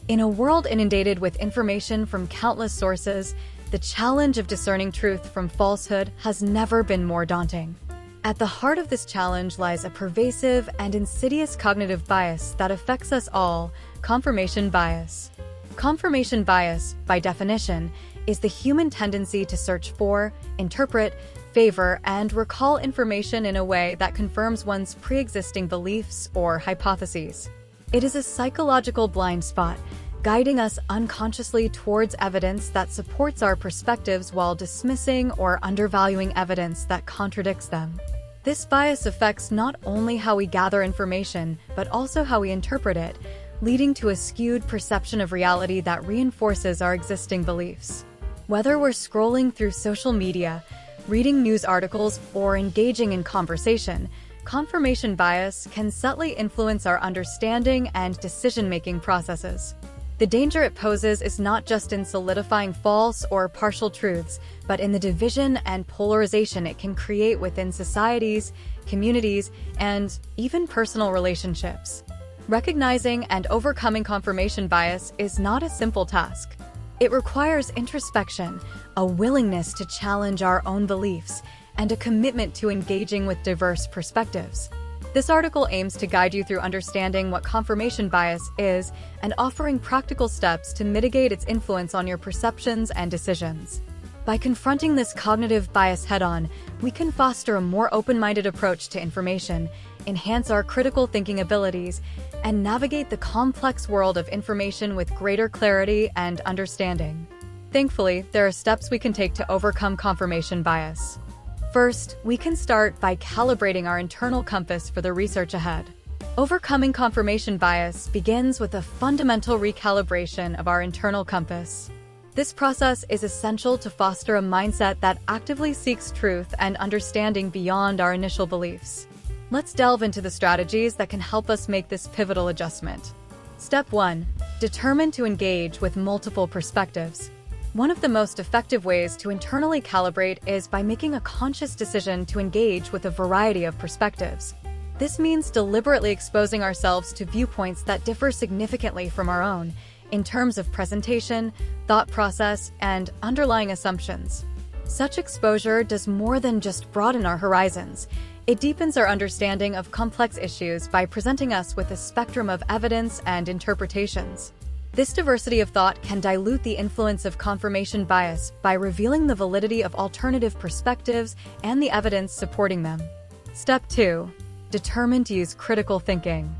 In a world inundated with information from countless sources, the challenge of discerning truth from falsehood has never been more daunting. At the heart of this challenge lies a pervasive and insidious cognitive bias that affects us all: confirmation bias. Confirmation bias, by definition, is the human tendency to search for, interpret, favor, and recall information in a way that confirms one's pre-existing beliefs or hypotheses. It is a psychological blind spot, guiding us unconsciously towards evidence that supports our perspectives while dismissing or undervaluing evidence that contradicts them. This bias affects not only how we gather information, but also how we interpret it, leading to a skewed perception of reality that reinforces our existing beliefs. Whether we're scrolling through social media, reading news articles, or engaging in conversation, confirmation bias can subtly influence our understanding and decision-making processes. The danger it poses is not just in solidifying false or partial truths, but in the division and polarization it can create within societies, communities, and even personal relationships. Recognizing and overcoming confirmation bias is not a simple task. It requires introspection, a willingness to challenge our own beliefs, and a commitment to engaging with diverse perspectives. This article aims to guide you through understanding what confirmation bias is and offering practical steps to mitigate its influence on your perceptions and decisions. By confronting this cognitive bias head-on, we can foster a more open-minded approach to information, enhance our critical thinking abilities, and navigate the complex world of information with greater clarity and understanding. Thankfully, there are steps we can take to overcome confirmation bias. First, we can start by calibrating our internal compass for the research ahead. Overcoming confirmation bias begins with a fundamental recalibration of our internal compass. This process is essential to foster a mindset that actively seeks truth and understanding beyond our initial beliefs. Let's delve into the strategies that can help us make this pivotal adjustment. Step 1. Determine to engage with multiple perspectives. One of the most effective ways to internally calibrate is by making a conscious decision to engage with a variety of perspectives. This means deliberately exposing ourselves to viewpoints that differ significantly from our own, in terms of presentation, thought process, and underlying assumptions. Such exposure does more than just broaden our horizons. It deepens our understanding of complex issues by presenting us with a spectrum of evidence and interpretations. This diversity of thought can dilute the influence of confirmation bias by revealing the validity of alternative perspectives and the evidence supporting them. Step 2. Determine to use critical thinking.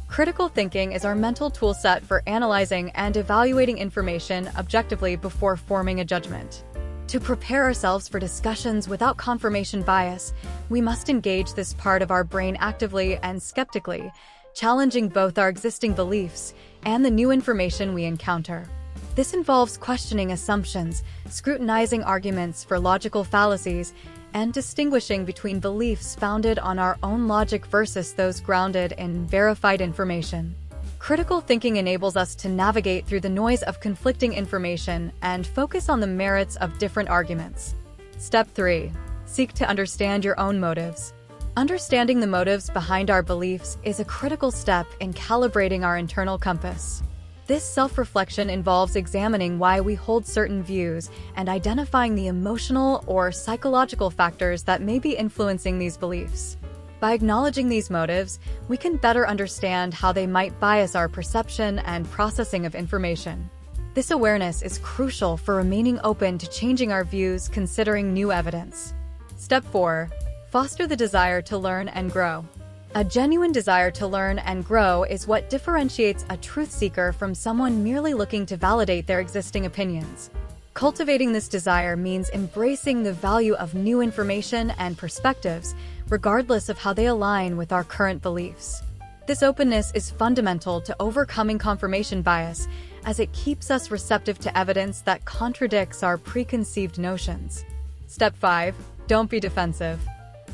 Critical thinking is our mental toolset for analyzing and evaluating information objectively before forming a judgment. To prepare ourselves for discussions without confirmation bias, we must engage this part of our brain actively and skeptically, challenging both our existing beliefs and the new information we encounter. This involves questioning assumptions, scrutinizing arguments for logical fallacies, and distinguishing between beliefs founded on our own logic versus those grounded in verified information. Critical thinking enables us to navigate through the noise of conflicting information and focus on the merits of different arguments. Step 3. Seek to understand your own motives. Understanding the motives behind our beliefs is a critical step in calibrating our internal compass. This self-reflection involves examining why we hold certain views and identifying the emotional or psychological factors that may be influencing these beliefs. By acknowledging these motives, we can better understand how they might bias our perception and processing of information. This awareness is crucial for remaining open to changing our views considering new evidence. Step 4. Foster the desire to learn and grow. A genuine desire to learn and grow is what differentiates a truth seeker from someone merely looking to validate their existing opinions. Cultivating this desire means embracing the value of new information and perspectives, regardless of how they align with our current beliefs. This openness is fundamental to overcoming confirmation bias, as it keeps us receptive to evidence that contradicts our preconceived notions. Step 5. Don't be defensive.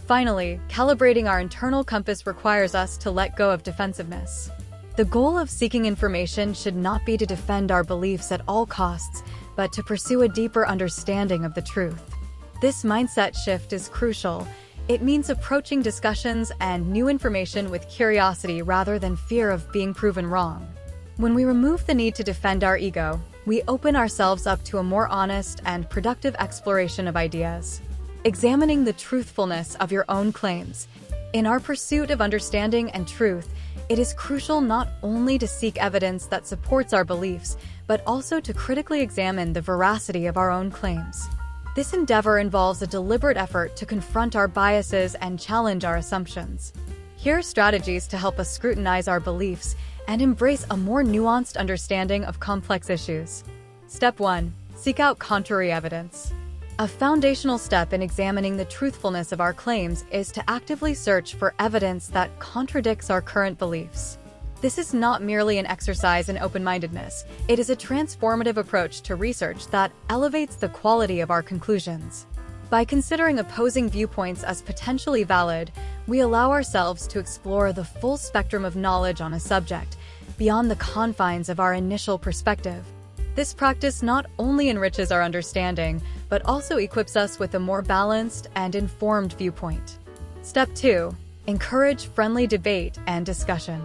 Finally, calibrating our internal compass requires us to let go of defensiveness. The goal of seeking information should not be to defend our beliefs at all costs, but to pursue a deeper understanding of the truth. This mindset shift is crucial. It means approaching discussions and new information with curiosity rather than fear of being proven wrong. When we remove the need to defend our ego, we open ourselves up to a more honest and productive exploration of ideas. Examining the truthfulness of your own claims. In our pursuit of understanding and truth, it is crucial not only to seek evidence that supports our beliefs, but also to critically examine the veracity of our own claims. This endeavor involves a deliberate effort to confront our biases and challenge our assumptions. Here are strategies to help us scrutinize our beliefs and embrace a more nuanced understanding of complex issues. Step 1. Seek out contrary evidence. A foundational step in examining the truthfulness of our claims is to actively search for evidence that contradicts our current beliefs. This is not merely an exercise in open-mindedness. It is a transformative approach to research that elevates the quality of our conclusions. By considering opposing viewpoints as potentially valid, we allow ourselves to explore the full spectrum of knowledge on a subject, beyond the confines of our initial perspective. This practice not only enriches our understanding, but also equips us with a more balanced and informed viewpoint. Step 2. Encourage friendly debate and discussion.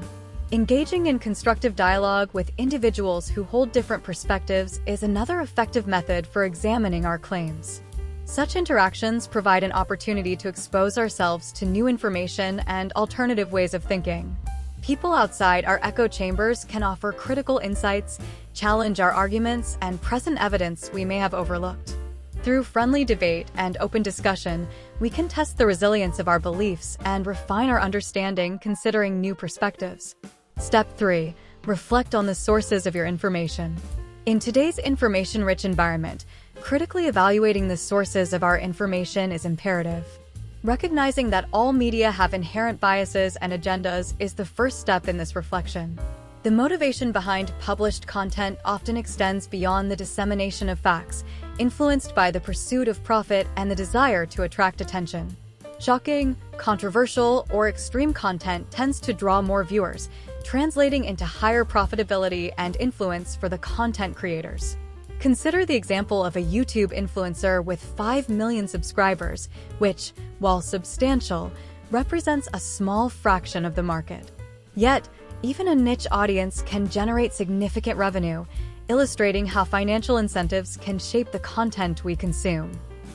Engaging in constructive dialogue with individuals who hold different perspectives is another effective method for examining our claims. Such interactions provide an opportunity to expose ourselves to new information and alternative ways of thinking. People outside our echo chambers can offer critical insights, challenge our arguments, and present evidence we may have overlooked. Through friendly debate and open discussion, we can test the resilience of our beliefs and refine our understanding considering new perspectives. Step 3. Reflect on the sources of your information. In today's information-rich environment, critically evaluating the sources of our information is imperative. Recognizing that all media have inherent biases and agendas is the first step in this reflection. The motivation behind published content often extends beyond the dissemination of facts, influenced by the pursuit of profit and the desire to attract attention. Shocking, controversial, or extreme content tends to draw more viewers, translating into higher profitability and influence for the content creators. Consider the example of a YouTube influencer with 5 million subscribers, which, while substantial, represents a small fraction of the market. Yet, even a niche audience can generate significant revenue, illustrating how financial incentives can shape the content we consume.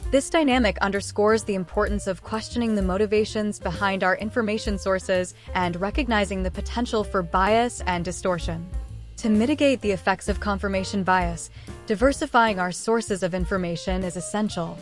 This dynamic underscores the importance of questioning the motivations behind our information sources and recognizing the potential for bias and distortion. To mitigate the effects of confirmation bias, diversifying our sources of information is essential.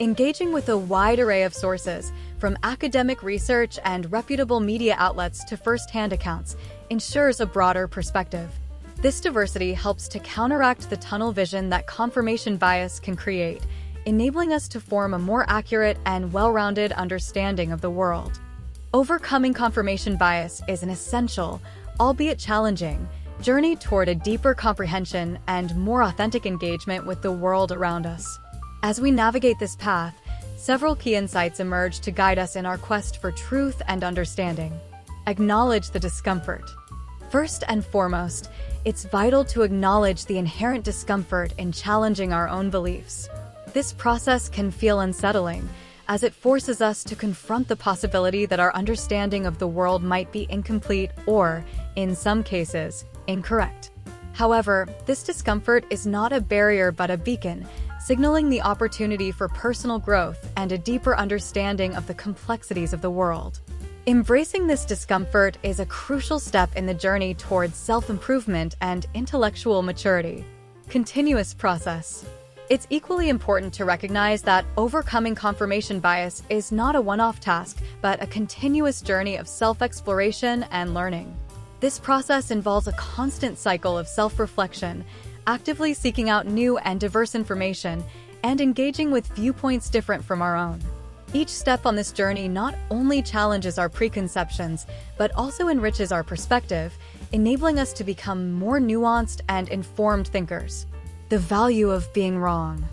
Engaging with a wide array of sources, from academic research and reputable media outlets to first-hand accounts, ensures a broader perspective. This diversity helps to counteract the tunnel vision that confirmation bias can create, enabling us to form a more accurate and well-rounded understanding of the world. Overcoming confirmation bias is an essential, albeit challenging, journey toward a deeper comprehension and more authentic engagement with the world around us. As we navigate this path, several key insights emerge to guide us in our quest for truth and understanding. Acknowledge the discomfort. First and foremost, it's vital to acknowledge the inherent discomfort in challenging our own beliefs. This process can feel unsettling, as it forces us to confront the possibility that our understanding of the world might be incomplete or, in some cases, incorrect. However, this discomfort is not a barrier but a beacon, signaling the opportunity for personal growth and a deeper understanding of the complexities of the world. Embracing this discomfort is a crucial step in the journey towards self-improvement and intellectual maturity. Continuous process. It's equally important to recognize that overcoming confirmation bias is not a one-off task, but a continuous journey of self-exploration and learning. This process involves a constant cycle of self-reflection, actively seeking out new and diverse information, and engaging with viewpoints different from our own. Each step on this journey not only challenges our preconceptions, but also enriches our perspective, enabling us to become more nuanced and informed thinkers. The value of being wrong.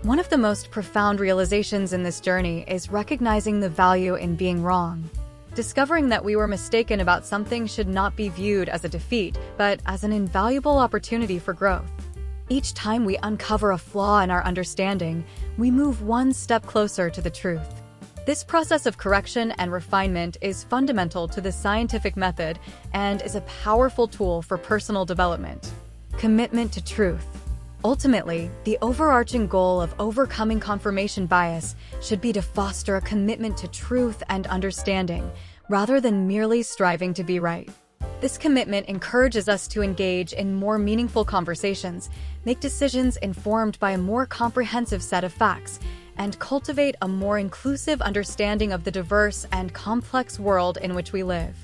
One of the most profound realizations in this journey is recognizing the value in being wrong. Discovering that we were mistaken about something should not be viewed as a defeat, but as an invaluable opportunity for growth. Each time we uncover a flaw in our understanding, we move one step closer to the truth. This process of correction and refinement is fundamental to the scientific method and is a powerful tool for personal development. Commitment to truth. Ultimately, the overarching goal of overcoming confirmation bias should be to foster a commitment to truth and understanding, rather than merely striving to be right. This commitment encourages us to engage in more meaningful conversations, make decisions informed by a more comprehensive set of facts, and cultivate a more inclusive understanding of the diverse and complex world in which we live.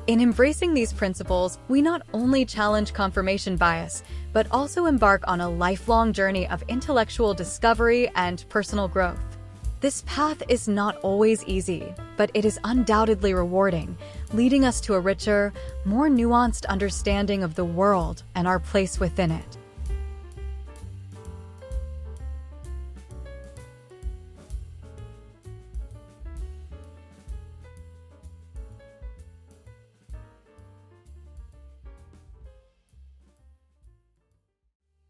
In embracing these principles, we not only challenge confirmation bias, but also embark on a lifelong journey of intellectual discovery and personal growth. This path is not always easy, but it is undoubtedly rewarding, leading us to a richer, more nuanced understanding of the world and our place within it.